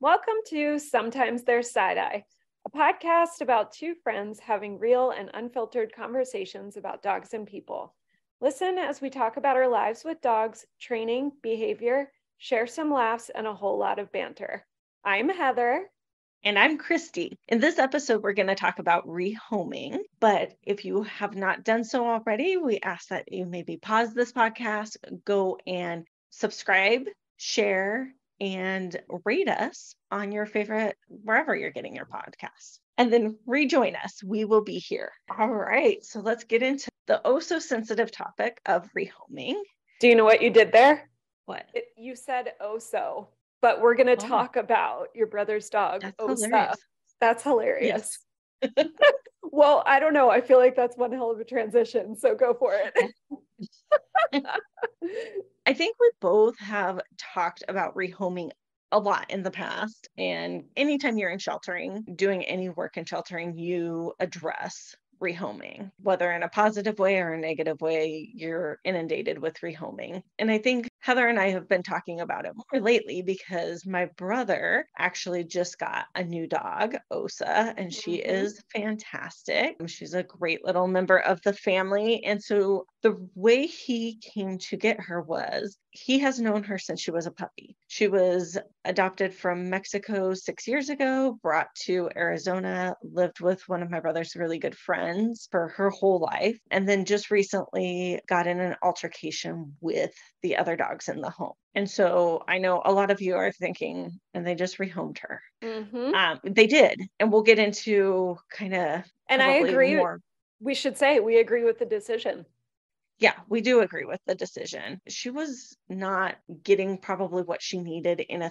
Welcome to Sometimes There's Side-Eye, a podcast about two friends having real and unfiltered conversations about dogs and people. Listen as we talk about our lives with dogs, training, behavior, share some laughs, and a whole lot of banter. I'm Heather. And I'm Christy. In this episode, we're going to talk about rehoming. But if you have not done so already, we ask that you maybe pause this podcast, go and subscribe, share, and rate us on your favorite, wherever you're getting your podcasts. And then rejoin us. We will be here. All right. So let's get into the oh so sensitive topic of rehoming. Do you know what you did there? What? You said oh so. But we're going to talk about your brother's dog, That's Osa. hilarious. That's hilarious. Yes. Well, I don't know. I feel like that's one hell of a transition. So go for it. I think we both have talked about rehoming a lot in the past. And anytime you're in sheltering, doing any work in sheltering, you address rehoming, whether in a positive way or a negative way, you're inundated with rehoming. And I think Heather and I have been talking about it more lately because my brother actually just got a new dog, Osa, and she is fantastic. She's a great little member of the family. And so the way he came to get her was he has known her since she was a puppy. She was adopted from Mexico 6 years ago, brought to Arizona, lived with one of my brother's really good friends for her whole life, and then just recently got in an altercation with the other dogs in the home. And so I know a lot of you are thinking, and they just rehomed her. They did. And we'll get into kind of. And I agree. We should say we agree with the decision. Yeah, we do agree with the decision. She was not getting probably what she needed in a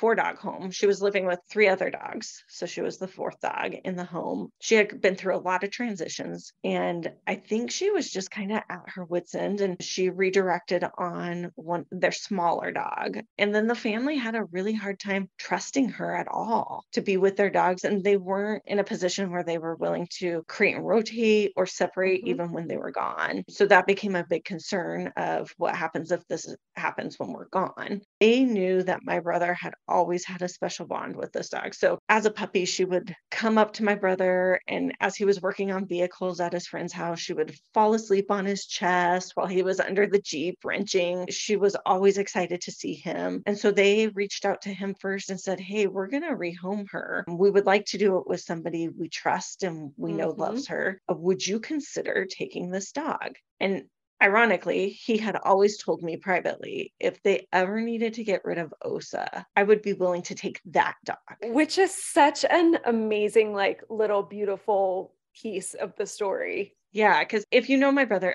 4-dog home. She was living with 3 other dogs. So she was the 4th dog in the home. She had been through a lot of transitions. And I think she was just kind of at her wit's end, and she redirected on their smaller dog. And then the family had a really hard time trusting her at all to be with their dogs. And they weren't in a position where they were willing to create and rotate or separate even when they were gone. So that became a big concern of what happens if this happens when we're gone. They knew that my brother had always had a special bond with this dog. So as a puppy, she would come up to my brother, and as he was working on vehicles at his friend's house, she would fall asleep on his chest while he was under the Jeep wrenching. She was always excited to see him. And so they reached out to him first and said, hey, we're going to rehome her. We would like to do it with somebody we trust and we know loves her. Would you consider taking this dog? And ironically, he had always told me privately, if they ever needed to get rid of Osa, I would be willing to take that dog. Which is such an amazing, little beautiful piece of the story. Yeah, because if you know my brother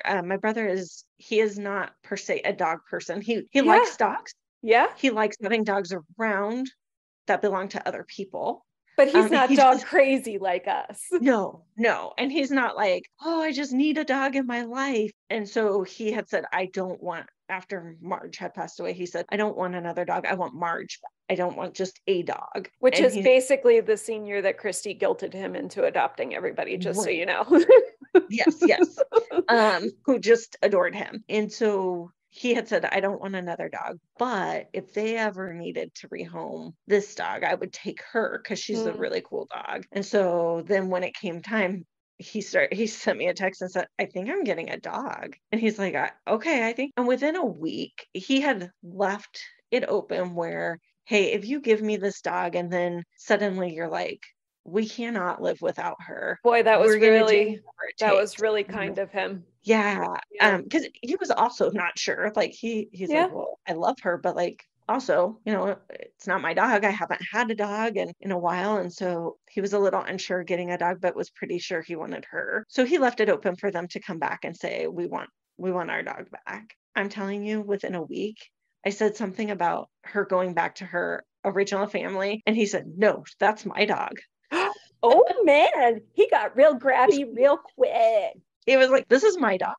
he is not per se a dog person. He likes dogs. Yeah. He likes having dogs around that belong to other people. But he's not dog crazy like us. No. And he's not like, oh, I just need a dog in my life. And so he had said, after Marge had passed away, he said, I don't want another dog. I want Marge. I don't want just a dog. Which is basically the senior that Christy guilted him into adopting everybody, just so you know. Yes. Who just adored him. And so he had said, I don't want another dog, but if they ever needed to rehome this dog, I would take her because she's a really cool dog. And so then when it came time, he sent me a text and said, I think I'm getting a dog. And he's like, okay, I think. And within a week, he had left it open where, hey, if you give me this dog and then suddenly you're like, we cannot live without her. Boy, that was really kind of him. Yeah. Because he was also not sure. Like he's like, well, I love her, but also, it's not my dog. I haven't had a dog in a while. And so he was a little unsure getting a dog, but was pretty sure he wanted her. So he left it open for them to come back and say, we want our dog back. I'm telling you, within a week, I said something about her going back to her original family. And he said, no, that's my dog. Oh man, he got real grabby real quick. It was like, this is my dog.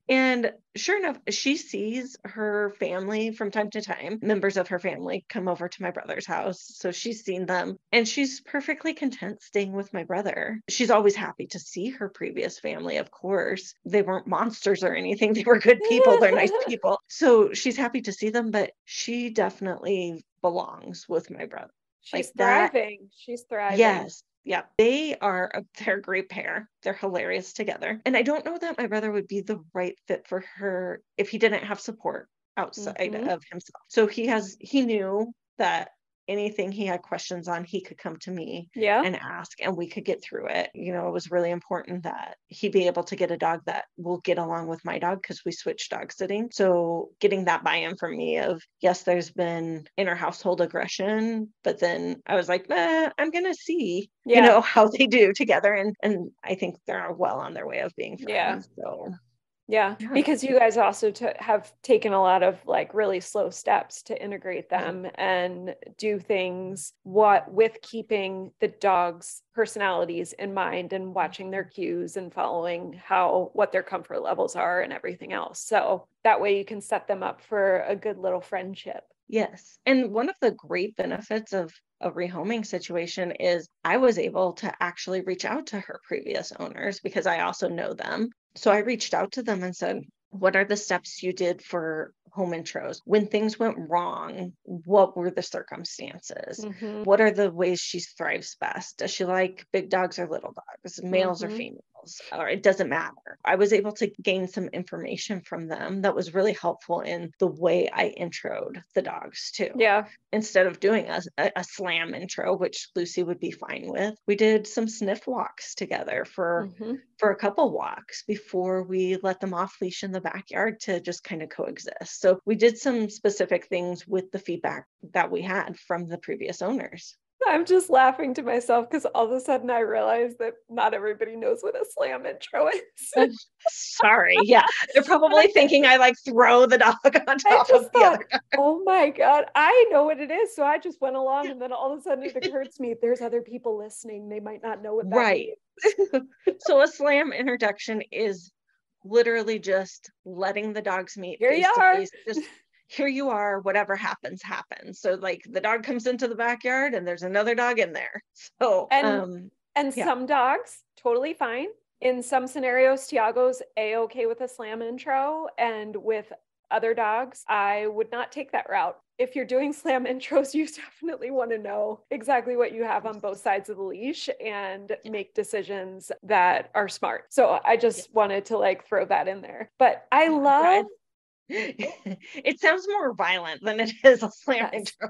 And sure enough, she sees her family from time to time. Members of her family come over to my brother's house. So she's seen them and she's perfectly content staying with my brother. She's always happy to see her previous family, of course. They weren't monsters or anything. They were good people. They're nice people. So she's happy to see them, but she definitely belongs with my brother. She's Like that. thriving. She's thriving. Yes. Yeah. They're a great pair. They're hilarious together. And I don't know that my brother would be the right fit for her if he didn't have support outside Mm-hmm. of himself. So he knew that anything he had questions on, he could come to me Yeah. and ask, and we could get through it. It was really important that he be able to get a dog that will get along with my dog because we switched dog sitting. So getting that buy-in from me of, yes, there's been inner household aggression, but then I was like, I'm going to see, Yeah. how they do together. And I think they're well on their way of being Yeah. friends. So Yeah, yeah. because you guys also have taken a lot of like really slow steps to integrate them and do things with keeping the dog's personalities in mind and watching their cues and following what their comfort levels are and everything else. So that way you can set them up for a good little friendship. Yes. And one of the great benefits of a rehoming situation is I was able to actually reach out to her previous owners because I also know them. So I reached out to them and said, what are the steps you did for home intros? When things went wrong, what were the circumstances? Mm-hmm. What are the ways she thrives best? Does she like big dogs or little dogs, males or Mm-hmm. females? Or it doesn't matter. I was able to gain some information from them that was really helpful in the way I introed the dogs too. Yeah. Instead of doing a slam intro, which Lucy would be fine with, we did some sniff walks together for a couple walks before we let them off leash in the backyard to just kind of coexist. So we did some specific things with the feedback that we had from the previous owners. I'm just laughing to myself because all of a sudden I realized that not everybody knows what a slam intro is. Sorry. Yeah. They're probably thinking I like throw the dog on I top just of the thought, other dog. oh my God, I know what it is. So I just went along and then all of a sudden it occurs to me, there's other people listening. They might not know what that Right. means. So a slam introduction is literally just letting the dogs meet Here you face to are. face. Just here you are, whatever happens, happens. So like the dog comes into the backyard and there's another dog in there. So And yeah. some dogs, totally fine. In some scenarios, Tiago's a-okay with a slam intro, and with other dogs, I would not take that route. If you're doing slam intros, you definitely want to know exactly what you have on both sides of the leash and make decisions that are smart. So I just wanted to like throw that in there. But I love it sounds more violent than it is a slam intro.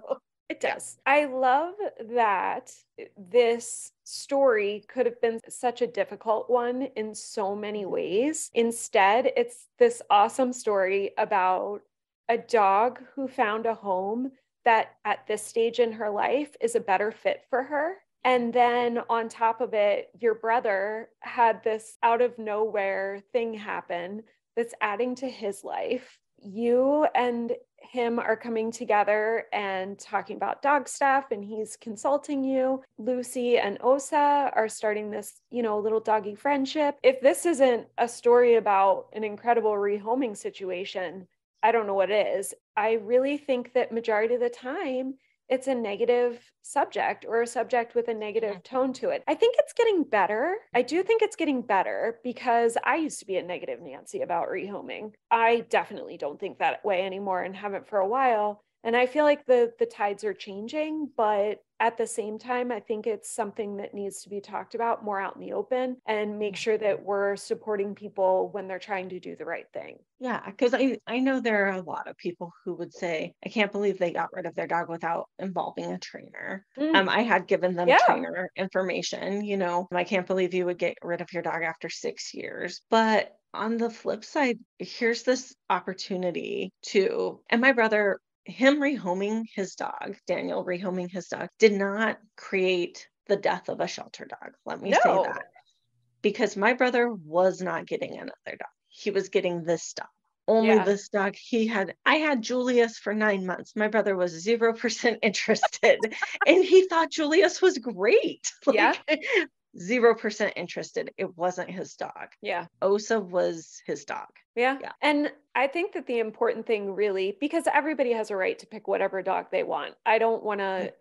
It does. I love that this story could have been such a difficult one in so many ways. Instead, it's this awesome story about a dog who found a home that at this stage in her life is a better fit for her. And then on top of it, your brother had this out of nowhere thing happen that's adding to his life. You and him are coming together and talking about dog stuff, and he's consulting you. Lucy and Osa are starting this, little doggy friendship. If this isn't a story about an incredible rehoming situation, I don't know what is. I really think that majority of the time, it's a negative subject or a subject with a negative tone to it. I think it's getting better. I do think it's getting better because I used to be a negative Nancy about rehoming. I definitely don't think that way anymore and haven't for a while. And I feel like the tides are changing, but at the same time, I think it's something that needs to be talked about more out in the open and make sure that we're supporting people when they're trying to do the right thing. Yeah, because I know there are a lot of people who would say, I can't believe they got rid of their dog without involving a trainer. I had given them trainer information, I can't believe you would get rid of your dog after 6 years. But on the flip side, here's this opportunity and my brother, him rehoming his dog, Daniel rehoming his dog, did not create the death of a shelter dog. Let me say that. Because my brother was not getting another dog. He was getting this dog. Only this dog. I had Julius for 9 months. My brother was 0% interested. And he thought Julius was great. 0% interested. It wasn't his dog. Yeah. Osa was his dog. Yeah. And I think that the important thing really, because everybody has a right to pick whatever dog they want. I don't want to,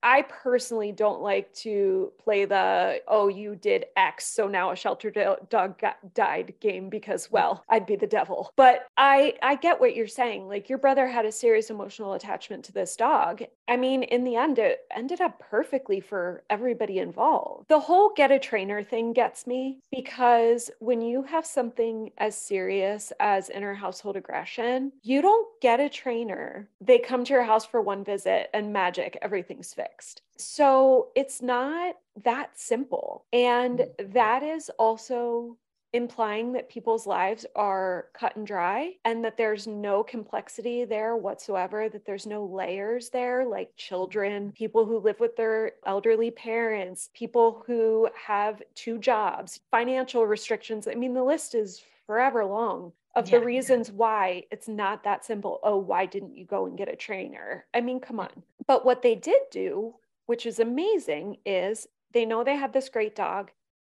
I personally don't like to play the, oh, you did X, so now a shelter dog died game because, well, I'd be the devil. But I get what you're saying. Like, your brother had a serious emotional attachment to this dog. I mean, in the end, it ended up perfectly for everybody involved. The whole get a trainer thing gets me, because when you have something as serious as inner household aggression, you don't get a trainer. They come to your house for one visit and magic, everything's fixed. So it's not that simple. And that is also implying that people's lives are cut and dry, and that there's no complexity there whatsoever, that there's no layers there, like children, people who live with their elderly parents, people who have 2 jobs, financial restrictions. I mean, the list is forever long of the reasons why it's not that simple. Oh, why didn't you go and get a trainer? I mean, come on. But what they did do, which is amazing, is they know they had this great dog,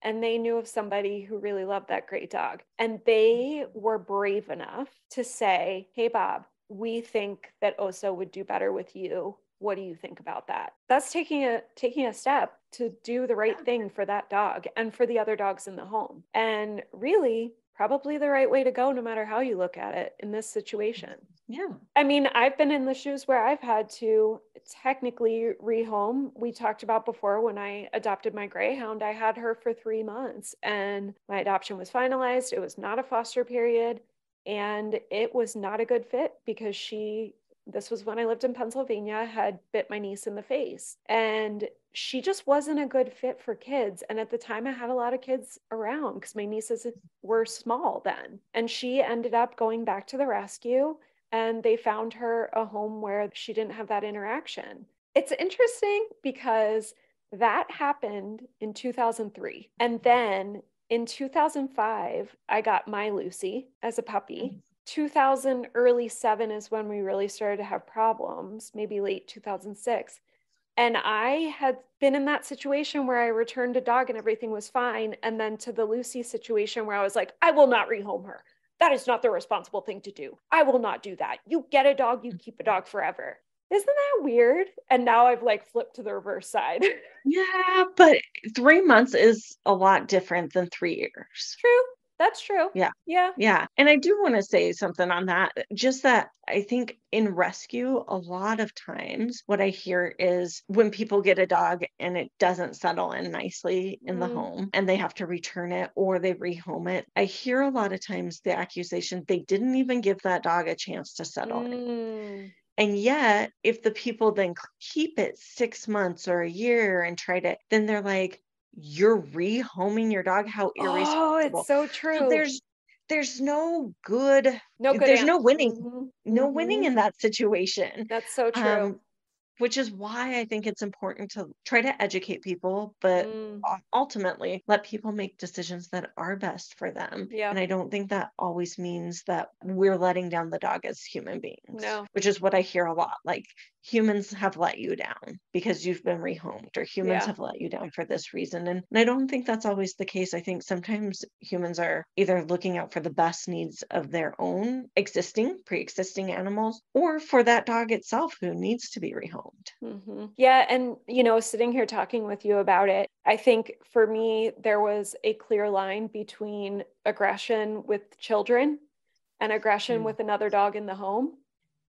and they knew of somebody who really loved that great dog. And they were brave enough to say, hey, Bob, we think that Oso would do better with you. What do you think about that? That's taking a step to do the right thing for that dog and for the other dogs in the home. And really, probably the right way to go, no matter how you look at it in this situation. Yeah. I mean, I've been in the shoes where I've had to technically rehome. We talked about before, when I adopted my Greyhound, I had her for 3 months and my adoption was finalized. It was not a foster period, and it was not a good fit because this was when I lived in Pennsylvania, had bit my niece in the face, and she just wasn't a good fit for kids. And at the time, I had a lot of kids around because my nieces were small then. And she ended up going back to the rescue, and they found her a home where she didn't have that interaction. It's interesting because that happened in 2003. And then in 2005, I got my Lucy as a puppy. 2000, early 7 is when we really started to have problems, maybe late 2006. And I had been in that situation where I returned a dog and everything was fine. And then to the Lucy situation where I was like, I will not rehome her. That is not the responsible thing to do. I will not do that. You get a dog, you keep a dog forever. Isn't that weird? And now I've like flipped to the reverse side. Yeah, but 3 months is a lot different than 3 years. True. That's true. Yeah. Yeah. Yeah. And I do want to say something on that. Just that I think in rescue, a lot of times what I hear is when people get a dog and it doesn't settle in nicely in the home and they have to return it or they rehome it, I hear a lot of times the accusation they didn't even give that dog a chance to settle in. And yet, if the people then keep it 6 months or a year and try to, then they're like, you're rehoming your dog? How irresponsible. Oh, it's so true. So there's no good, no good there's answer. no winning, no winning in that situation. That's so true. Which is why I think it's important to try to educate people, but ultimately let people make decisions that are best for them. Yeah. And I don't think that always means that we're letting down the dog as human beings, No. which is what I hear a lot. Like, humans have let you down because you've been rehomed, or humans have let you down for this reason. And I don't think that's always the case. I think sometimes humans are either looking out for the best needs of their own pre-existing animals, or for that dog itself who needs to be rehomed. Yeah. And, sitting here talking with you about it, I think for me, there was a clear line between aggression with children and aggression with another dog in the home.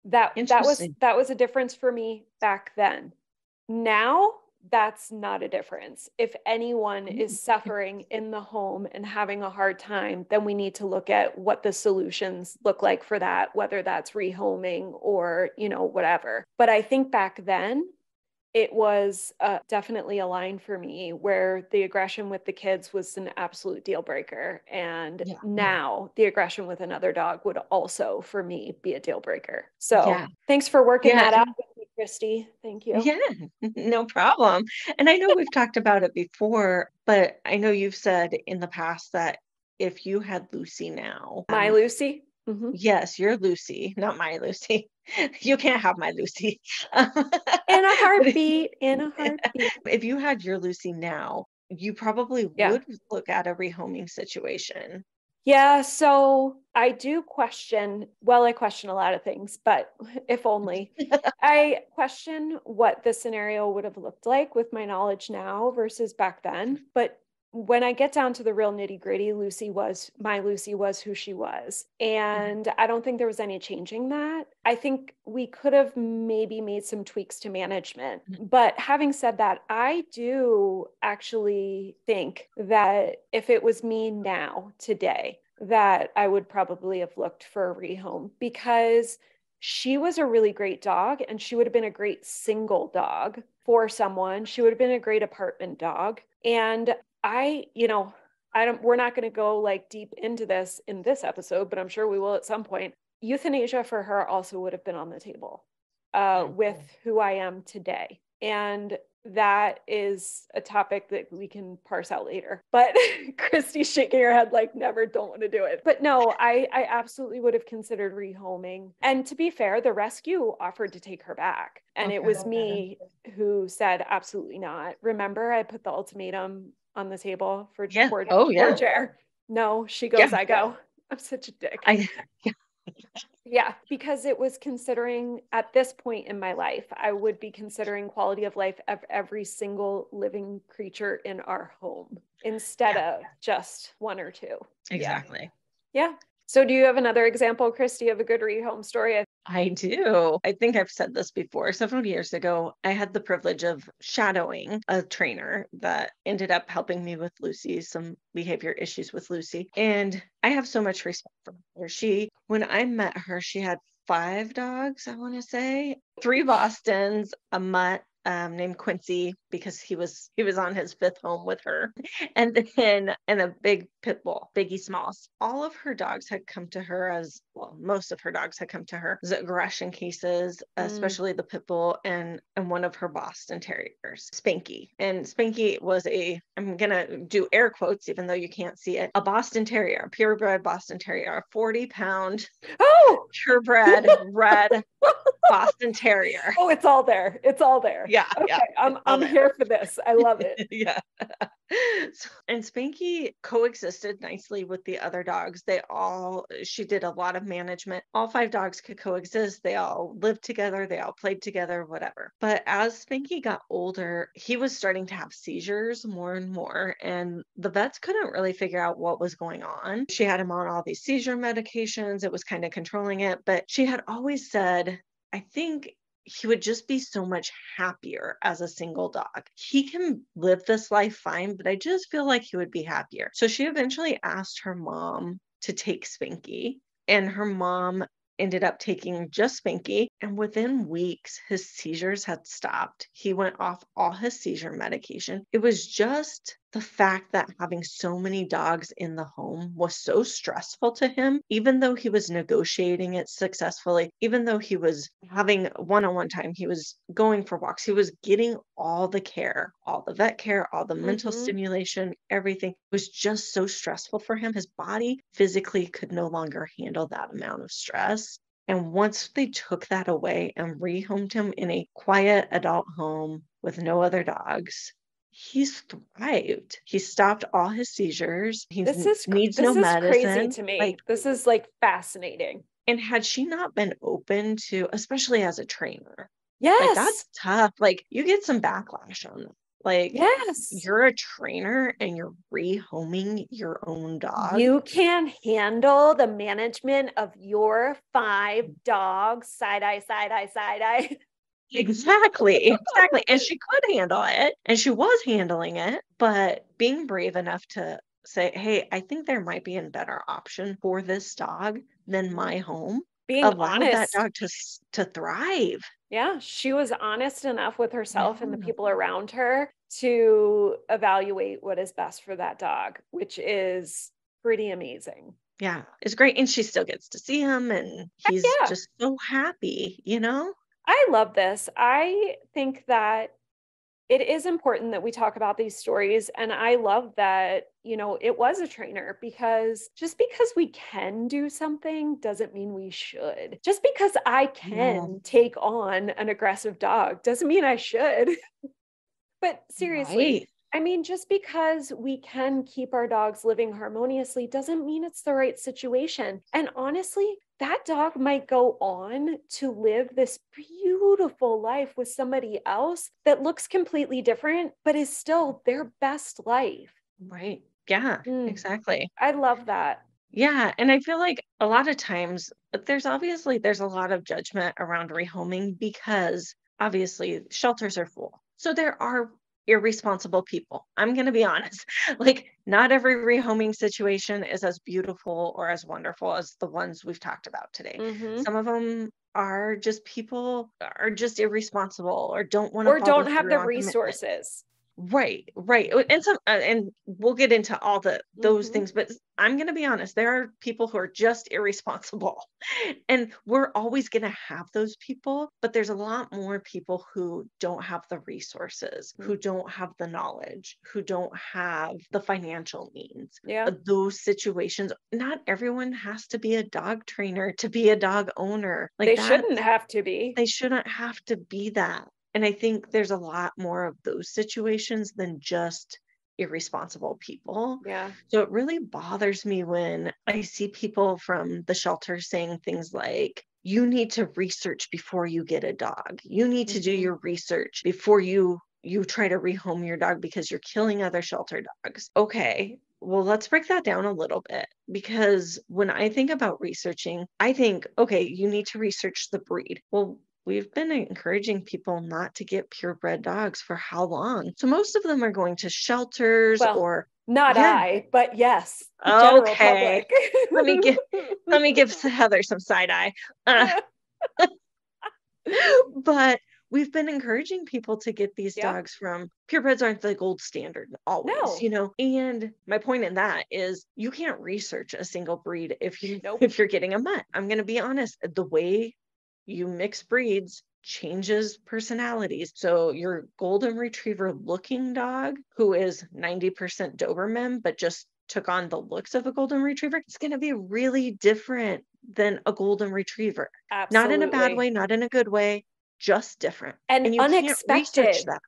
That was a difference for me back then. Now, that's not a difference. If anyone is suffering in the home and having a hard time, then we need to look at what the solutions look like for that, whether that's rehoming or, whatever. But I think back then, it was definitely a line for me where the aggression with the kids was an absolute deal breaker. And now the aggression with another dog would also, for me, be a deal breaker. So thanks for working that out with me, Christy. Thank you. Yeah, no problem. And I know we've talked about it before, but I know you've said in the past that if you had Lucy now. My Lucy? Yes, you're Lucy, not my Lucy. You can't have my Lucy. In a heartbeat. If you had your Lucy now, you probably would look at a rehoming situation. Yeah, so I do question, well, I question a lot of things, but if only. I question what the scenario would have looked like with my knowledge now versus back then. But when I get down to the real nitty gritty, Lucy was who she was. And I don't think there was any changing that. I think we could have maybe made some tweaks to management. But having said that, I do actually think that if it was me now, today, that I would probably have looked for a rehome because she was a really great dog and she would have been a great single dog for someone. She would have been a great apartment dog. And we're not going to go like deep into this in this episode, but I'm sure we will at some point. Euthanasia for her also would have been on the table with who I am today. And that is a topic that we can parse out later. But Christy's shaking her head like, never, don't want to do it. But no, I absolutely would have considered rehoming. And to be fair, the rescue offered to take her back. And it was me who said, absolutely not. Remember, I put the ultimatum on the table for poor Chair. No, she goes, I go. I'm such a dick. Yeah, because it was considering at this point in my life, I would be considering quality of life of every single living creature in our home instead of just one or two. Exactly. Yeah. So do you have another example, Christy, of a good rehome story? I do. I think I've said this before. Several years ago, I had the privilege of shadowing a trainer that ended up helping me with Lucy, some behavior issues with Lucy. And I have so much respect for her. When I met her, she had 5 dogs, I want to say, 3 Bostons, a mutt, named Quincy because he was on his 5th home with her, and a big pit bull, Biggie Smalls. All of her dogs had come to her most of her dogs had come to her as aggression cases, especially the pit bull and one of her Boston Terriers, Spanky. And Spanky was I'm gonna do air quotes even though you can't see it, a Boston Terrier, a purebred Boston Terrier, a 40-pound purebred red Boston Terrier. Oh, it's all there. It's all there. Yeah. Okay. Yeah, I'm here for this. I love it. Yeah. And Spanky coexisted nicely with the other dogs. She did a lot of management. All 5 dogs could coexist. They all lived together. They all played together, whatever. But as Spanky got older, he was starting to have seizures more and more. And the vets couldn't really figure out what was going on. She had him on all these seizure medications. It was kind of controlling it. But she had always said, I think he would just be so much happier as a single dog. He can live this life fine, but I just feel like he would be happier. So she eventually asked her mom to take Spanky, and her mom ended up taking just Spanky. And within weeks, his seizures had stopped. He went off all his seizure medication. It was just the fact that having so many dogs in the home was so stressful to him, even though he was negotiating it successfully, even though he was having one-on-one time, he was going for walks, he was getting all the care, all the vet care, all the mental stimulation, everything was just so stressful for him. His body physically could no longer handle that amount of stress. And once they took that away and rehomed him in a quiet adult home with no other dogs, he's thrived. He stopped all his seizures. He needs no medicine. Crazy to me. This is like fascinating. And had she not been open to, especially as a trainer, yes, that's tough. Like you get some backlash on that. Like, you're a trainer and you're rehoming your own dog. You can handle the management of your 5 dogs, side eye. Exactly. And she could handle it, and she was handling it, but being brave enough to say, hey, I think there might be a better option for this dog than my home. Being allowed that dog to thrive. Yeah, she was honest enough with herself and the people around her to evaluate what is best for that dog, which is pretty amazing. Yeah, it's great. And she still gets to see him, and he's just so happy, I love this. I think that it is important that we talk about these stories. And I love that, it was a trainer, because just because we can do something doesn't mean we should. Just because I can take on an aggressive dog doesn't mean I should. But seriously, I mean, just because we can keep our dogs living harmoniously doesn't mean it's the right situation. And honestly, that dog might go on to live this beautiful life with somebody else that looks completely different, but is still their best life. Right. Yeah, Mm, exactly. I love that. Yeah. And I feel like a lot of times there's a lot of judgment around rehoming because obviously shelters are full. So there are irresponsible people. I'm going to be honest. Like, not every rehoming situation is as beautiful or as wonderful as the ones we've talked about today. Hmm. Some of them are just people are just irresponsible or don't want to Or follow don't have through the on commitment. resources. Right, right. And some and we'll get into all those Hmm. things, but I'm going to be honest, there are people who are just irresponsible. And we're always going to have those people, but there's a lot more people who don't have the resources, who don't have the knowledge, who don't have the financial means. Yeah. Those situations, not everyone has to be a dog trainer to be a dog owner. Like They that, shouldn't have to be. they shouldn't have to be that. And I think there's a lot more of those situations than just irresponsible people. Yeah. So it really bothers me when I see people from the shelter saying things like, you need to research before you get a dog. You need to do Hmm. your research before you try to rehome your dog because you're killing other shelter dogs. Okay, well, let's break that down a little bit because when I think about researching, I think, okay, you need to research the breed. Well, we've been encouraging people not to get purebred dogs for how long? So most of them are going to shelters Well, or, not yeah, I, but yes, the general okay. public. Let me give let me give Heather some side eye. Uh, but we've been encouraging people to get these Yeah. dogs from purebreds aren't the gold standard always, No. And my point in that is you can't research a single breed if you Nope. if you're getting a mutt. I'm going to be honest, the way you mix breeds changes personalities. So your golden retriever looking dog who is 90% Doberman but just took on the looks of a golden retriever, it's going to be really different than a golden retriever. Not in a bad Absolutely. way, not in a good way, just different. And And you can't research unexpected. that.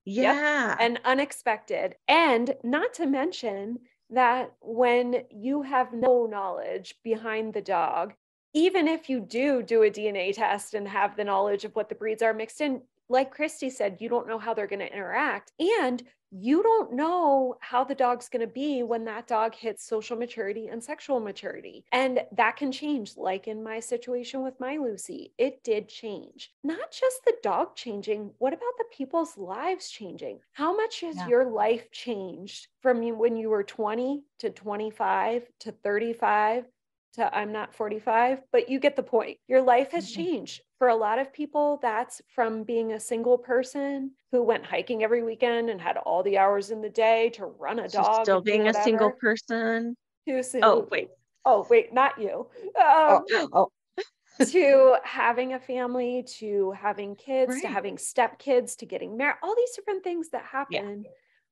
Yep. Yeah. And unexpected. And not to mention that when you have no knowledge behind the dog, even if you do a DNA test and have the knowledge of what the breeds are mixed in, like Christy said, you don't know how they're going to interact. And you don't know how the dog's going to be when that dog hits social maturity and sexual maturity. And that can change, like in my situation with my Lucy. It did change. Not just the dog changing, what about the people's lives changing? How much has Yeah. your life changed from when you were 20 to 25 to 35? I'm not 45, but you get the point. Your life has Mhm. changed. For a lot of people, that's from being a single person who went hiking every weekend and had all the hours in the day to run a So dog still and do being a single whatever. person. Too Oh, soon. wait. Oh, wait, not you. Oh, oh, To having a family, to having kids, to right. having stepkids, to getting married, all these different things that Yeah. happen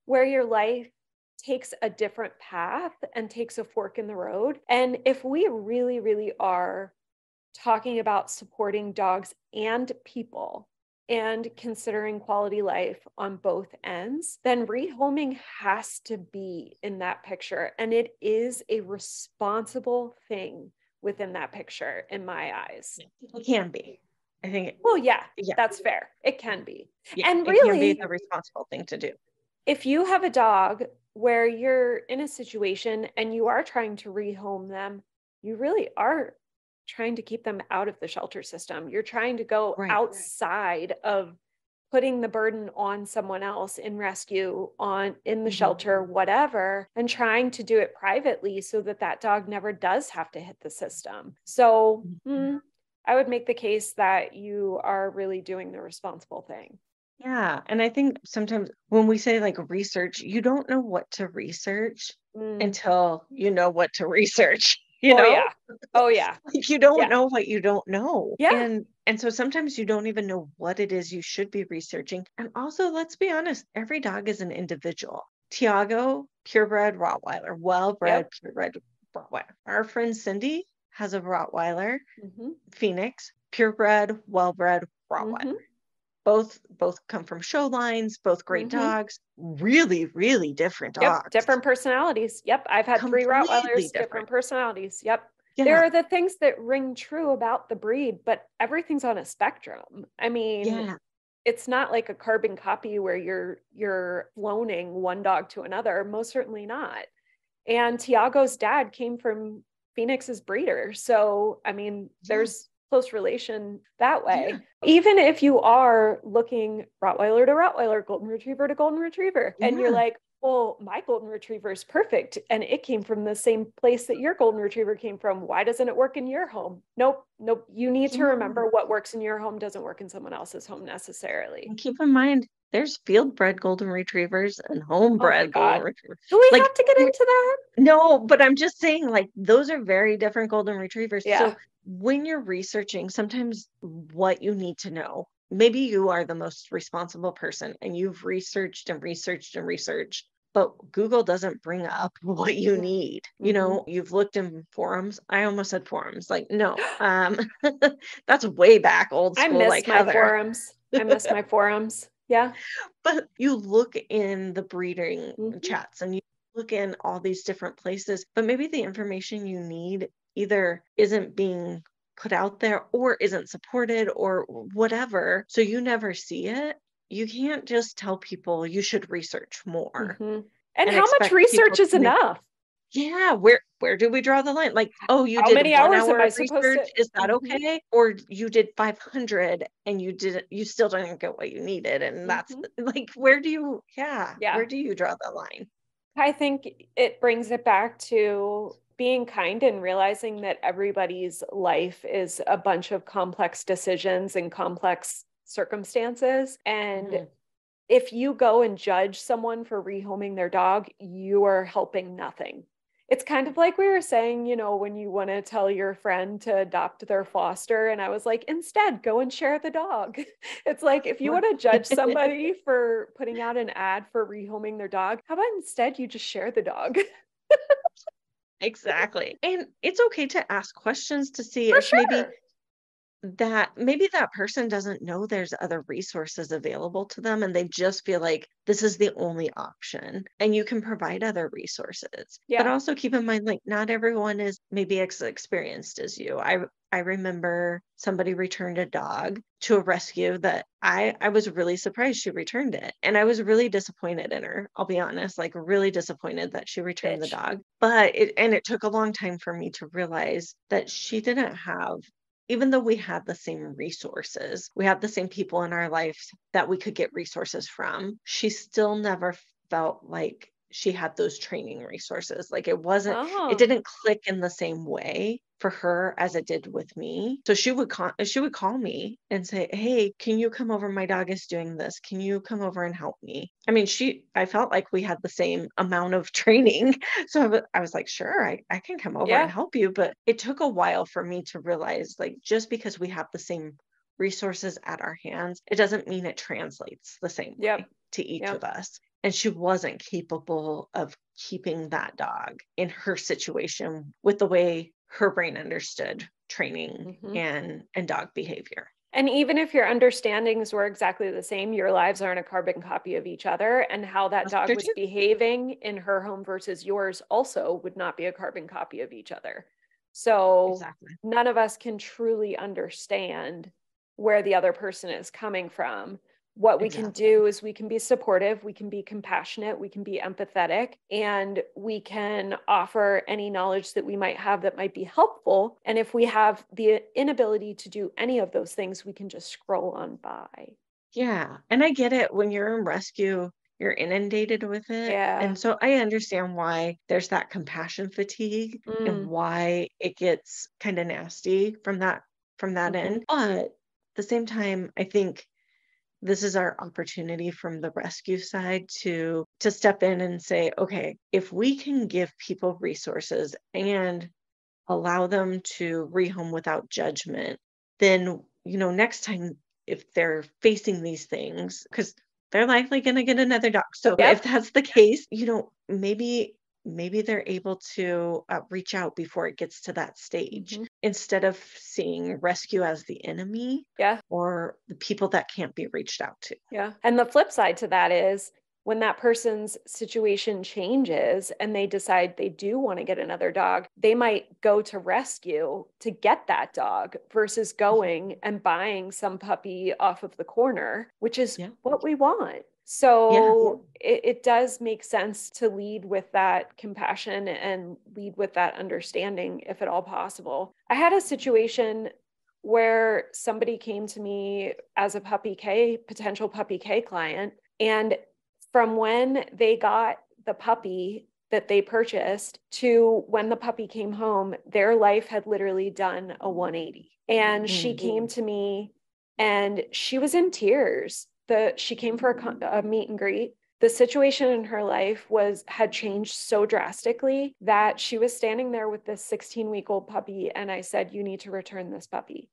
where your life takes a different path and takes a fork in the road. And if we really, really are talking about supporting dogs and people and considering quality life on both ends, then rehoming has to be in that picture. And it is a responsible thing within that picture, in my eyes. It can be. I think, Well, yeah, yeah, that's fair. It can be. yeah, And it can be really, the responsible thing to do. if you have a dog where you're in a situation and you are trying to rehome them, you really are trying to keep them out of the shelter system. You're trying to go Right. outside of putting the burden on someone else in rescue, on in the Mhm. shelter, whatever, and trying to do it privately so that that dog never does have to hit the system. So I would make the case that you are really doing the responsible thing. Yeah. And I think sometimes when we say like research, you don't know what to research Mm. until you know what to research, Oh yeah. Oh yeah. Like you don't Yeah. know what you don't know. Yeah. And so sometimes you don't even know what it is you should be researching. And also, let's be honest, every dog is an individual. Tiago, purebred Rottweiler, well-bred Yep. purebred Rottweiler. Our friend Cindy has a Rottweiler, Hmm. Phoenix, purebred, well-bred Rottweiler. Hmm. both come from show lines, both great dogs, really, really different Yep, dogs. different personalities. Yep, I've had 3 Completely Rottweilers, different personalities. Yep. Yeah. There are the things that ring true about the breed, but everything's on a spectrum. I mean, Yeah. it's not like a carbon copy where you're cloning one dog to another. Most certainly not. And Tiago's dad came from Phoenix's breeder. So, I mean, there's close relation that way. Yeah. Even if you are looking Rottweiler to Rottweiler, Golden Retriever to Golden Retriever, and you're like, well, my Golden Retriever is perfect and it came from the same place that your Golden Retriever came from. Why doesn't it work in your home? Nope. You need to remember what works in your home doesn't work in someone else's home necessarily. And keep in mind, there's field bred Golden Retrievers and homebred Golden Retrievers. Do we have to get into that? No, but I'm just saying, like, those are very different Golden Retrievers. Yeah. So when you're researching, sometimes what you need to know, maybe you are the most responsible person and you've researched and researched and researched, but Google doesn't bring up what you need. You know, you've looked in forums. I almost said forums. Like, no, that's way back old school. I miss like my Heather. Forums. I miss my forums. Yeah. But you look in the breeding chats and you look in all these different places, but maybe the information you need either isn't being put out there or isn't supported or whatever. So you never see it. You can't just tell people you should research more. And how much research is enough? Yeah, where do we draw the line? Like, oh, you how did many 1 hours hour am I of supposed research? to? Is that okay? Or you did 500 and you still didn't get what you needed, and that's like, where do you draw the line? I think it brings it back to being kind and realizing that everybody's life is a bunch of complex decisions and complex circumstances. And if you go and judge someone for rehoming their dog, you are helping nothing. It's kind of like we were saying, you know, when you want to tell your friend to adopt their foster. And I was like, instead, go and share the dog. It's like, if you want to judge somebody for putting out an ad for rehoming their dog, how about instead you just share the dog? Exactly. And it's okay to ask questions to see if maybe that person doesn't know there's other resources available to them and they just feel like this is the only option, and you can provide other resources. But also keep in mind, like, not everyone is maybe as experienced as you. I remember somebody returned a dog to a rescue that I was really surprised she returned it. And I was really disappointed in her. I'll be honest, like, really disappointed that she returned the dog. But it took a long time for me to realize that she didn't have, even though we had the same resources, we had the same people in our life that we could get resources from, she still never felt like she had those training resources. Like, it didn't click in the same way for her as it did with me. So she would call me and say, hey, can you come over? My dog is doing this. Can you come over and help me? I mean, I felt like we had the same amount of training. So I was like, sure, I can come over and help you. But it took a while for me to realize, like, just because we have the same resources at our hands, it doesn't mean it translates the same way to each of us. And she wasn't capable of keeping that dog in her situation with the way her brain understood training and dog behavior. And even if your understandings were exactly the same, your lives aren't a carbon copy of each other. And how that dog was behaving in her home versus yours also would not be a carbon copy of each other. So none of us can truly understand where the other person is coming from. What we can do is we can be supportive, we can be compassionate, we can be empathetic, and we can offer any knowledge that we might have that might be helpful. And if we have the inability to do any of those things, we can just scroll on by. Yeah. And I get it. When you're in rescue, you're inundated with it. And so I understand why there's that compassion fatigue and why it gets kind of nasty from that end. But at the same time, I think this is our opportunity from the rescue side to step in and say, okay, if we can give people resources and allow them to rehome without judgment, then, you know, next time if they're facing these things, because they're likely going to get another dog. So if that's the case, you know, maybe maybe they're able to reach out before it gets to that stage Mhm. instead of seeing rescue as the enemy Yeah. or the people that can't be reached out to. Yeah. And the flip side to that is when that person's situation changes and they decide they do want to get another dog, they might go to rescue to get that dog versus going and buying some puppy off of the corner, which is Yeah. what we want. Yeah. So it does make sense to lead with that compassion and lead with that understanding, if at all possible. I had a situation where somebody came to me as a potential puppy K client. And from when they got the puppy that they purchased to when the puppy came home, their life had literally done a 180. And she came to me and she was in tears. She came for a meet and greet. The situation in her life had changed so drastically that she was standing there with this 16-week-old puppy. And I said, you need to return this puppy.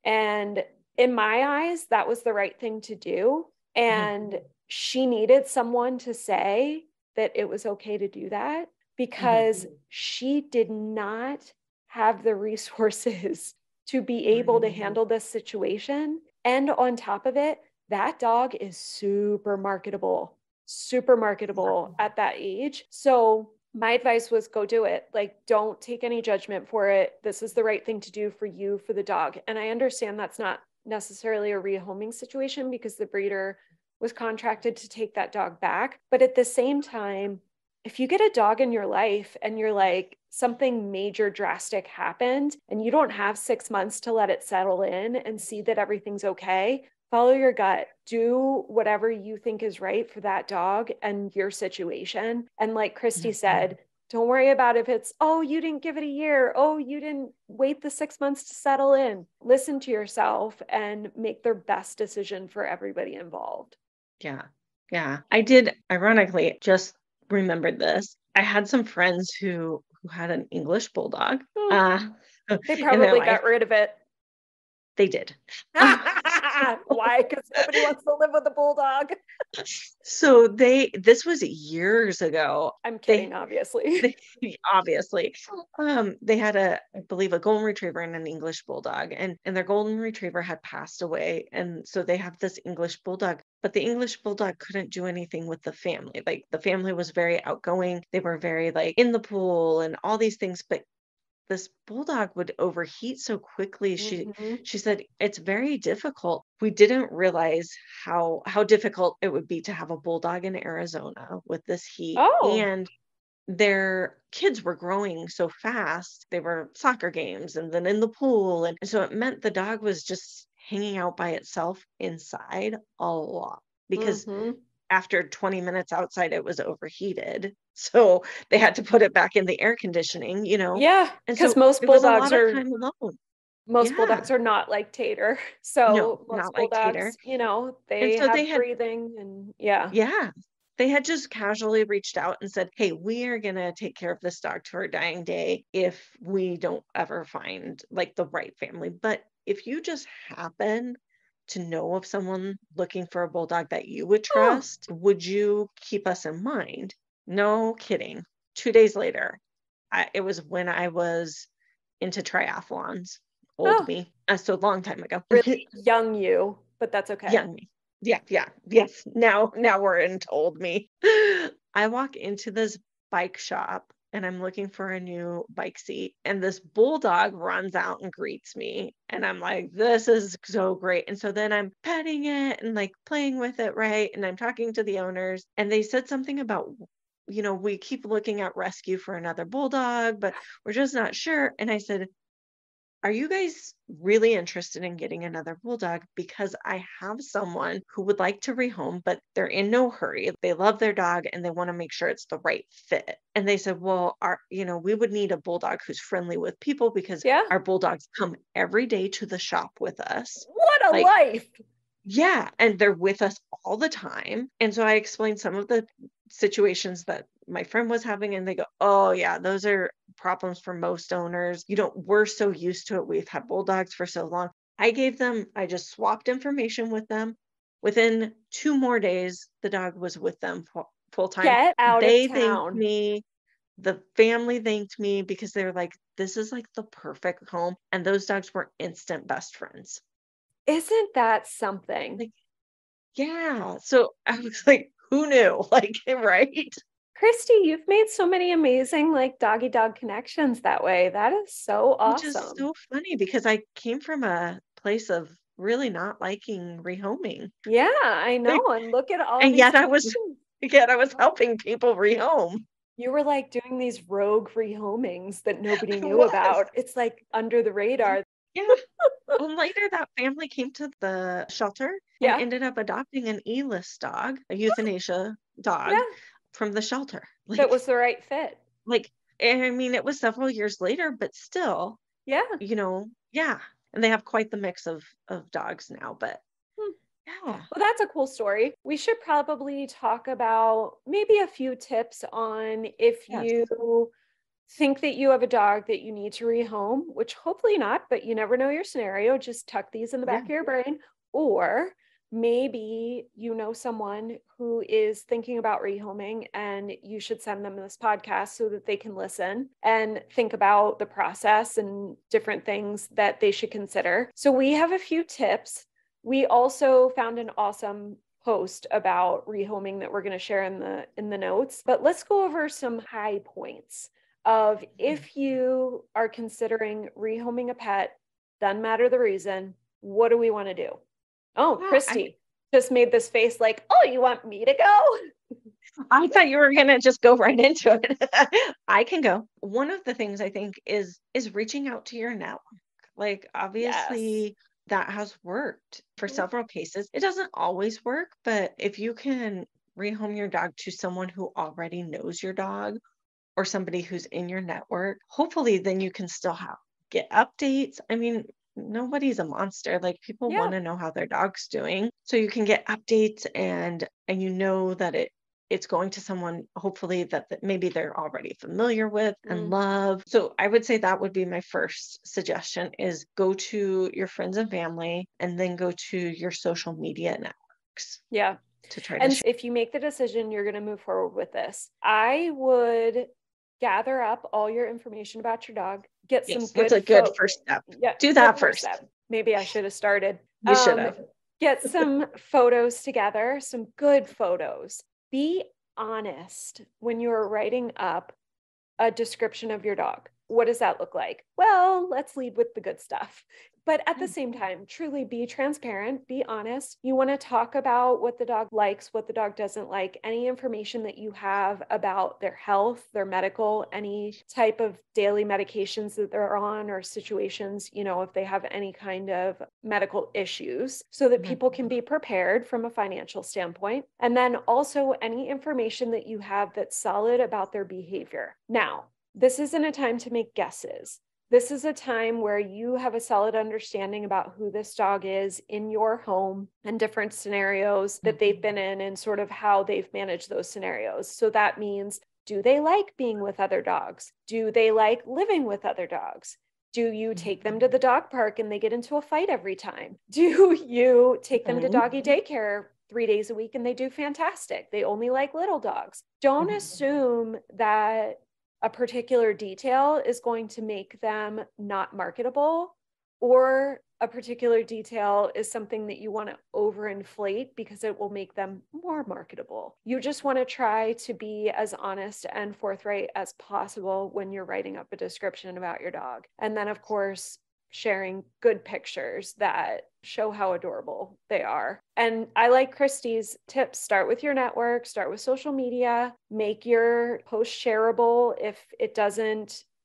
And in my eyes, that was the right thing to do. And she needed someone to say that it was okay to do that because she did not have the resources to be able to handle this situation. And on top of it, that dog is super marketable at that age. So my advice was go do it. Like, don't take any judgment for it. This is the right thing to do for you, for the dog. And I understand that's not necessarily a rehoming situation because the breeder was contracted to take that dog back. But at the same time, if you get a dog in your life and you're like, something major drastic happened and you don't have 6 months to let it settle in and see that everything's okay, follow your gut, do whatever you think is right for that dog and your situation. And like Christy said, don't worry about if it's, oh, you didn't give it a year. Oh, you didn't wait the 6 months to settle in. Listen to yourself and make their best decision for everybody involved. Yeah. Yeah. I did, ironically, just remembered this. I had some friends who had an English bulldog They in their probably life. got rid of it. They did. Why? Because nobody wants to live with a bulldog. So this was years ago. I'm kidding, obviously. Obviously, they had I believe a golden retriever and an English bulldog, and their golden retriever had passed away, and so they have this English bulldog. But the English bulldog couldn't do anything with the family. Like the family was very outgoing. They were very like in the pool and all these things, but this bulldog would overheat so quickly. She said it's very difficult. We didn't realize how difficult it would be to have a bulldog in Arizona with this heat. Oh. And their kids were growing so fast. They were soccer games and then in the pool. And so it meant the dog was just hanging out by itself inside a lot because after 20 minutes outside, it was overheated. So they had to put it back in the air conditioning, Yeah, and because so most it was a lot bulldogs of are time alone. most Yeah. bulldogs are not like Tater. No, So not most like Tater. bulldogs, And they so have breathing and yeah. they had just casually reached out and said, hey, we are going to take care of this dog to her dying day if we don't ever find like the right family. But if you just happen to know of someone looking for a bulldog that you would Oh, trust, would you keep us in mind? No kidding. 2 days later, it was when I was into triathlons. Old oh, me. So long time ago. really young you, but that's okay. Young me. Yeah, yeah, yes. Now we're into old me. I walk into this bike shop and I'm looking for a new bike seat, and this bulldog runs out and greets me. And I'm like, this is so great. And so then I'm petting it and like playing with it, right? And I'm talking to the owners, and they said something about, we keep looking at rescue for another bulldog, but we're just not sure. And I said, are you guys really interested in getting another bulldog? Because I have someone who would like to rehome, but they're in no hurry. They love their dog and they want to make sure it's the right fit. And they said, well, we would need a bulldog who's friendly with people because Yeah. our bulldogs come every day to the shop with us. What a Like, life. yeah, and they're with us all the time. And so I explained some of the situations that my friend was having, and they go, oh, yeah, those are problems for most owners. We're so used to it. We've had bulldogs for so long. I just swapped information with them. Within 2 more days, the dog was with them full time. Get out of They thanked town. me. The family thanked me because they were like, this is like the perfect home. And those dogs were instant best friends. Isn't that something? Like, yeah. So I was like, who knew? Like, right? Christy, you've made so many amazing like doggy dog connections that way. That is so Which is awesome. so funny because I came from a place of really not liking rehoming. Yeah, I know. Like, And look at all and these yet I was helping people rehome. you were like doing these rogue rehomings that nobody I knew was. about. It's like under the radar. Yeah. Well, later that family came to the shelter and Yeah. ended up adopting an E-list dog, a euthanasia dog Yeah. from the shelter. That was the right fit. Like, and I mean, it was several years later, but still, Yeah. yeah. And they have quite the mix of dogs now, but Hmm. yeah. Well, that's a cool story. We should probably talk about maybe a few tips on if Yes. you think that you have a dog that you need to rehome, which hopefully not, but you never know your scenario. Just tuck these in the Yeah. back of your brain. Or maybe you know someone who is thinking about rehoming and you should send them this podcast so that they can listen and think about the process and different things that they should consider. So we have a few tips. We also found an awesome post about rehoming that we're going to share in the notes, but let's go over some high points of if you are considering rehoming a pet, doesn't matter the reason, what do we want to do? Oh, Well, Christy just made this face like, oh, you want me to go? I thought you were gonna just go right into it. I can go. One of the things I think is reaching out to your network. Like Yes. obviously that has worked for several cases. It doesn't always work, but if you can rehome your dog to someone who already knows your dog or somebody who's in your network, hopefully then you can still get updates. I mean, nobody's a monster. Like people Yeah. want to know how their dog's doing. So you can get updates and you know that it's going to someone hopefully that maybe they're already familiar with and Mm, love. So I would say that would be my first suggestion is go to your friends and family and then go to your social media networks yeah. to try to And share. if you make the decision you're going to move forward with this, I would gather up all your information about your dog, get some Yes, that's good a good first step. yeah, Do good that first first. step. Maybe I should have started. You should have. Get some photos together, some good photos. Be honest when you're writing up a description of your dog. What does that look like? Well, let's lead with the good stuff. But at the same time, truly be transparent, be honest. You want to talk about what the dog likes, what the dog doesn't like, any information that you have about their health, their medical, any type of daily medications that they're on or situations, if they have any kind of medical issues so that Mhm. people can be prepared from a financial standpoint. And then also any information that you have that's solid about their behavior. Now, this isn't a time to make guesses. This is a time where you have a solid understanding about who this dog is in your home and different scenarios that they've been in and sort of how they've managed those scenarios. So that means, do they like being with other dogs? Do they like living with other dogs? Do you take them to the dog park and they get into a fight every time? Do you take them to Mhm. doggy daycare 3 days a week and they do fantastic? They only like little dogs. Don't assume that a particular detail is going to make them not marketable, or a particular detail is something that you want to overinflate because it will make them more marketable. You just want to try to be as honest and forthright as possible when you're writing up a description about your dog. And then, of course, sharing good pictures that show how adorable they are. And I like Christy's tips. Start with your network, start with social media, make your post shareable.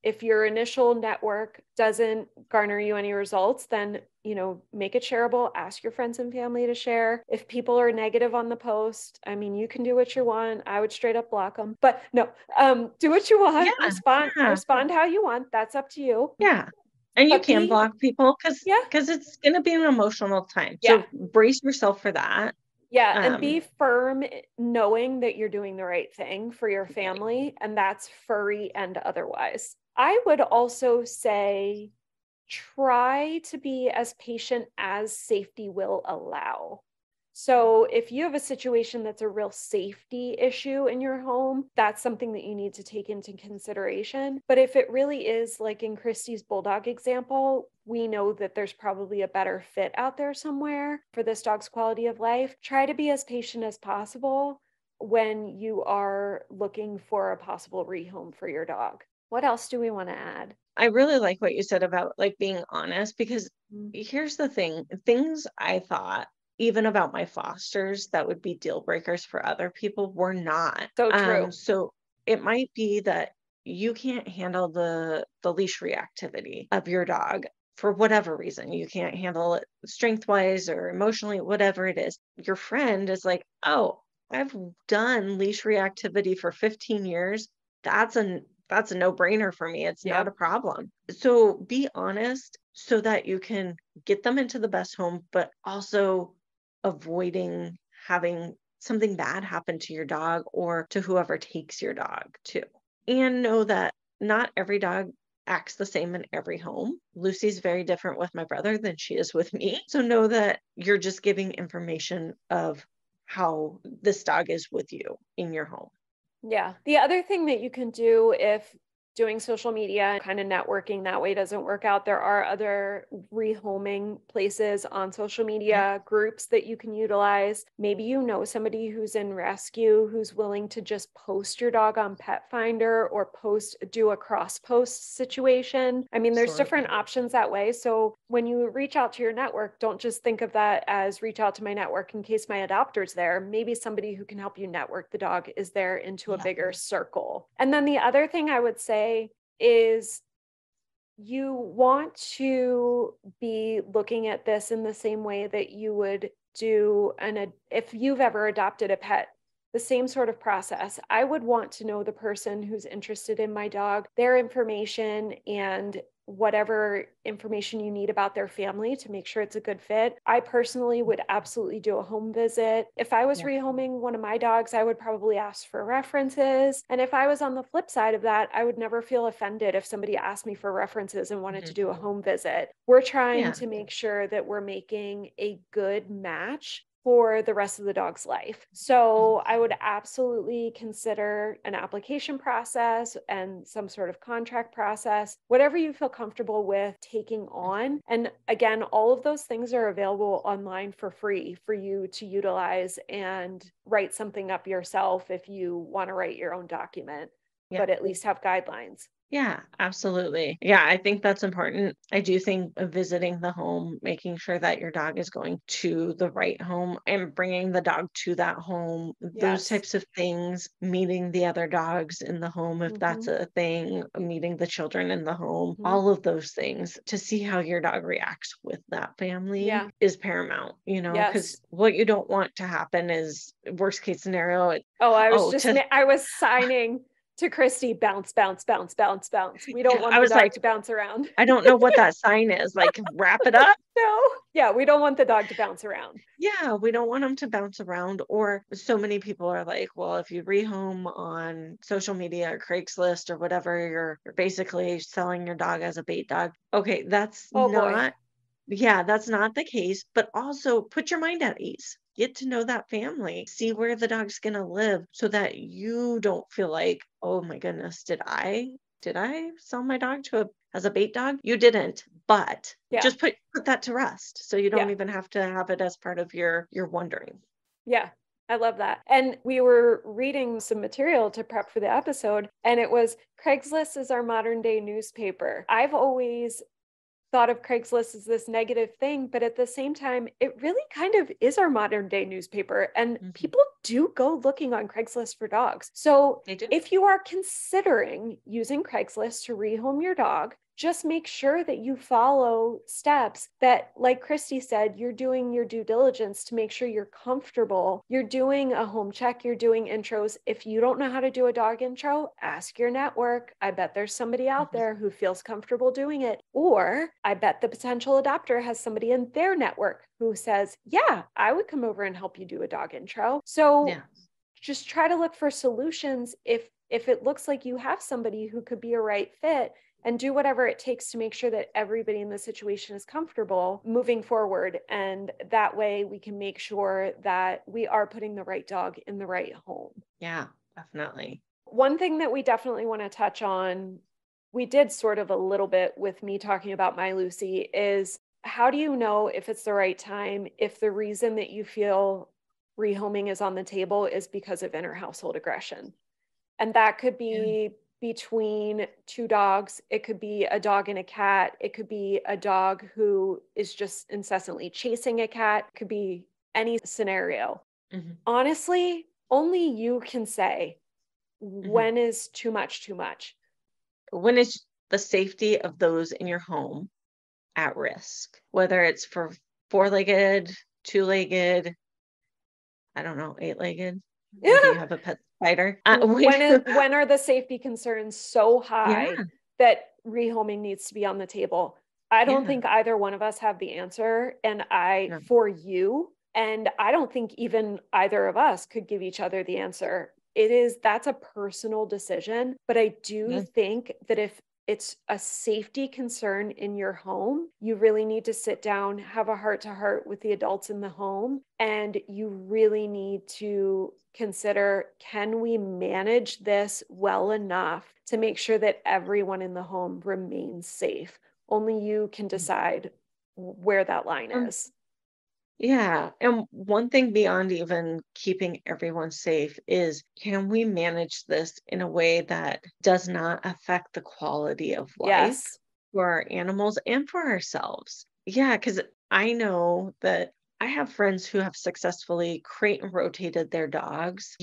If your initial network doesn't garner you any results, then make it shareable. Ask your friends and family to share. If people are negative on the post, I mean, you can do what you want. I would straight up block them, but no, do what you want. Yeah, yeah, Respond how you want. That's up to you. yeah. And you But can block people because yeah, it's going to be an emotional time. yeah, So brace yourself for that. yeah. And Um, be firm knowing that you're doing the right thing for your family, and that's furry and otherwise. I would also say try to be as patient as safety will allow. So if you have a situation that's a real safety issue in your home, that's something that you need to take into consideration. But if it really is like in Christy's bulldog example, we know that there's probably a better fit out there somewhere for this dog's quality of life. Try to be as patient as possible when you are looking for a possible rehome for your dog. What else do we want to add? I really like what you said about like being honest, because here's the thing, things I thought even about my fosters that would be deal breakers for other people were not. So true. So it might be that you can't handle the leash reactivity of your dog for whatever reason. You can't handle it strength wise or emotionally, whatever it is. Your friend is like, oh, I've done leash reactivity for 15 years. That's a no-brainer for me. It's not a problem. So be honest so that you can get them into the best home, but also avoiding having something bad happen to your dog or to whoever takes your dog too. And know that not every dog acts the same in every home. Lucy's very different with my brother than she is with me. So know that you're just giving information of how this dog is with you in your home. Yeah. The other thing that you can do if doing social media and kind of networking that way doesn't work out, there are other rehoming places on social media, groups that you can utilize. Maybe you know somebody who's in rescue who's willing to just post your dog on Pet Finder or do a cross post situation. I mean, there's different options that way. So when you reach out to your network, don't just think of that as reach out to my network in case my adopter's there. Maybe somebody who can help you network the dog is there into a bigger circle. And then the other thing I would say is you want to be looking at this in the same way that you would do if you've ever adopted a pet, the same sort of process. I would want to know the person who's interested in my dog, their information, and whatever information you need about their family to make sure it's a good fit. I personally would absolutely do a home visit. If I was rehoming one of my dogs, I would probably ask for references. And if I was on the flip side of that, I would never feel offended if somebody asked me for references and wanted to do a home visit. We're trying to make sure that we're making a good match for the rest of the dog's life. So I would absolutely consider an application process and some sort of contract process, whatever you feel comfortable with taking on. And again, all of those things are available online for free for you to utilize and write something up yourself if you want to write your own document, but at least have guidelines. Yeah, absolutely. Yeah, I think that's important. I do think visiting the home, making sure that your dog is going to the right home and bringing the dog to that home, those types of things, meeting the other dogs in the home, if that's a thing, meeting the children in the home, all of those things to see how your dog reacts with that family is paramount, because what you don't want to happen is worst case scenario. I was signing to Christy, bounce, bounce, bounce, bounce, bounce. We don't want the dog to bounce around. I don't know what that sign is. Like, wrap it up. No. Yeah, we don't want the dog to bounce around. Yeah, we don't want them to bounce around. Or so many people are like, well, if you rehome on social media or Craigslist or whatever, you're basically selling your dog as a bait dog. Okay, that's not the case. But also put your mind at ease. Get to know that family, see where the dog's going to live so that you don't feel like, oh my goodness, did I sell my dog as a bait dog? You didn't, but just put that to rest. So you don't even have to have it as part of your wondering. Yeah. I love that. And we were reading some material to prep for the episode, and it was Craigslist is our modern day newspaper. I've always thought of Craigslist as this negative thing, but at the same time, it really kind of is our modern day newspaper. And people do go looking on Craigslist for dogs. So if you are considering using Craigslist to rehome your dog, just make sure that you follow steps that, like Christy said, you're doing your due diligence to make sure you're comfortable. You're doing a home check, you're doing intros. If you don't know how to do a dog intro, ask your network. I bet there's somebody out there who feels comfortable doing it. Or I bet the potential adopter has somebody in their network who says, yeah, I would come over and help you do a dog intro. So just try to look for solutions. If it looks like you have somebody who could be a right fit, and do whatever it takes to make sure that everybody in the situation is comfortable moving forward. And that way we can make sure that we are putting the right dog in the right home. Yeah, definitely. One thing that we definitely want to touch on, we did sort of a little bit with me talking about my Lucy, is how do you know if it's the right time, if the reason that you feel rehoming is on the table is because of inner household aggression? And that could be between two dogs. It could be a dog and a cat. It could be a dog who is just incessantly chasing a cat. It could be any scenario. Honestly, only you can say when is too much too much. When is the safety of those in your home at risk? Whether it's for 4-legged, 2-legged, I don't know, 8-legged. Maybe you have a pet spider. When are the safety concerns so high Yeah. that rehoming needs to be on the table? I don't Yeah. think either one of us have the answer. And No. for you, and I don't think even either of us could give each other the answer. That's a personal decision. But I do think that if it's a safety concern in your home, you really need to sit down, have a heart to heart with the adults in the home, and you really need to consider, can we manage this well enough to make sure that everyone in the home remains safe? Only you can decide where that line is. Yeah. And one thing beyond even keeping everyone safe is, can we manage this in a way that does not affect the quality of life Yes. for our animals and for ourselves? Yeah, because I know that I have friends who have successfully crate and rotated their dogs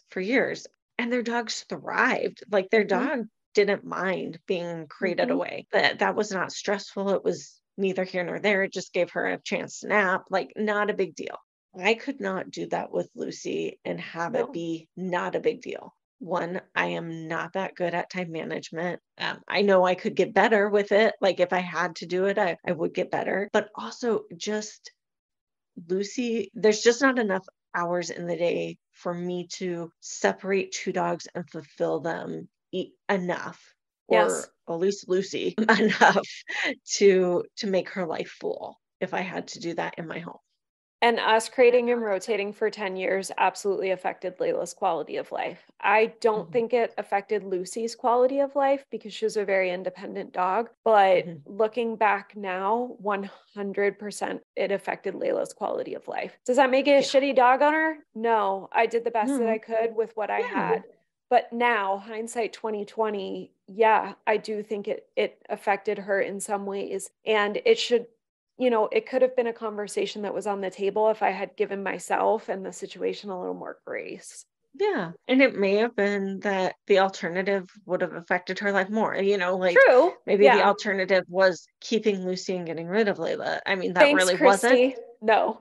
for years, and their dogs thrived. Like their dog didn't mind being crated away. That was not stressful. It was neither here nor there. It just gave her a chance to nap, like not a big deal. I could not do that with Lucy and have it be not a big deal. One, I am not that good at time management. I know I could get better with it. Like if I had to do it, I would get better. But also just Lucy, there's just not enough hours in the day for me to separate two dogs and fulfill them enough, or at least Lucy enough to make her life full if I had to do that in my home. And us crating and rotating for 10 years absolutely affected Layla's quality of life. I don't think it affected Lucy's quality of life because she was a very independent dog. But looking back now, 100% it affected Layla's quality of life. Does that make it a shitty dog owner? No, I did the best that I could with what I had. But now, hindsight 2020, yeah, I do think it affected her in some ways. And it should, it could have been a conversation that was on the table if I had given myself and the situation a little more grace. Yeah. And it may have been that the alternative would have affected her life more. True. Maybe the alternative was keeping Lucy and getting rid of Layla. I mean, that Thanks, really Christy. wasn't. No.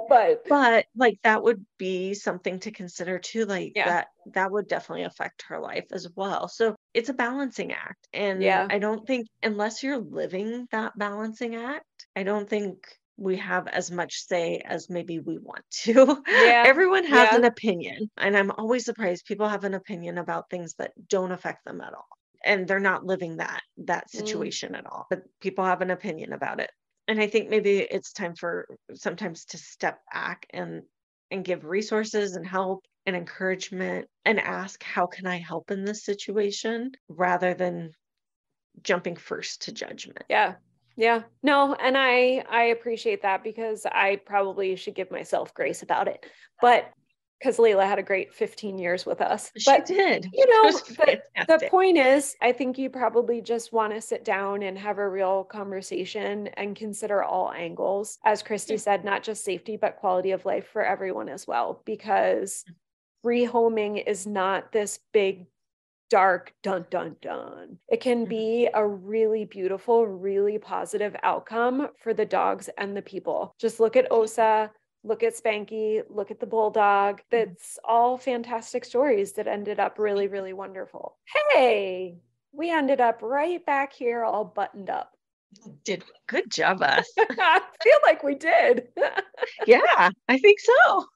But like that would be something to consider too. Like that would definitely affect her life as well. So it's a balancing act. And I don't think, unless you're living that balancing act, I don't think we have as much say as maybe we want to. Everyone has an opinion. And I'm always surprised people have an opinion about things that don't affect them at all. And they're not living that situation at all. But people have an opinion about it. And I think maybe it's time for sometimes to step back and give resources and help and encouragement and ask, how can I help in this situation, rather than jumping first to judgment. Yeah. No, and I appreciate that, because I probably should give myself grace about it. But because Layla had a great 15 years with us. She did. The point is, I think you probably just want to sit down and have a real conversation and consider all angles. As Christy said, not just safety, but quality of life for everyone as well, because rehoming is not this big, dark dun dun dun. It can be a really beautiful, really positive outcome for the dogs and the people. Just look at Osa, look at Spanky, look at the bulldog. That's all fantastic stories that ended up really, really wonderful. Hey, we ended up right back here all buttoned up. Good job, us. I feel like we did. Yeah, I think so.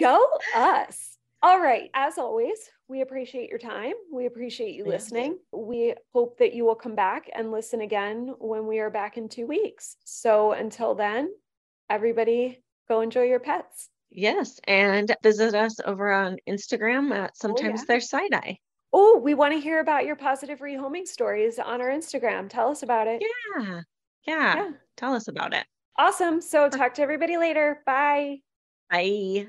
Go us. All right. As always, we appreciate your time. We appreciate you listening. We hope that you will come back and listen again when we are back in 2 weeks. So until then, everybody go enjoy your pets. Yes. And visit us over on Instagram at Sometimes There's Side Eye. Oh, we want to hear about your positive rehoming stories on our Instagram. Tell us about it. Yeah. Tell us about it. Awesome. So talk to everybody later. Bye. Bye.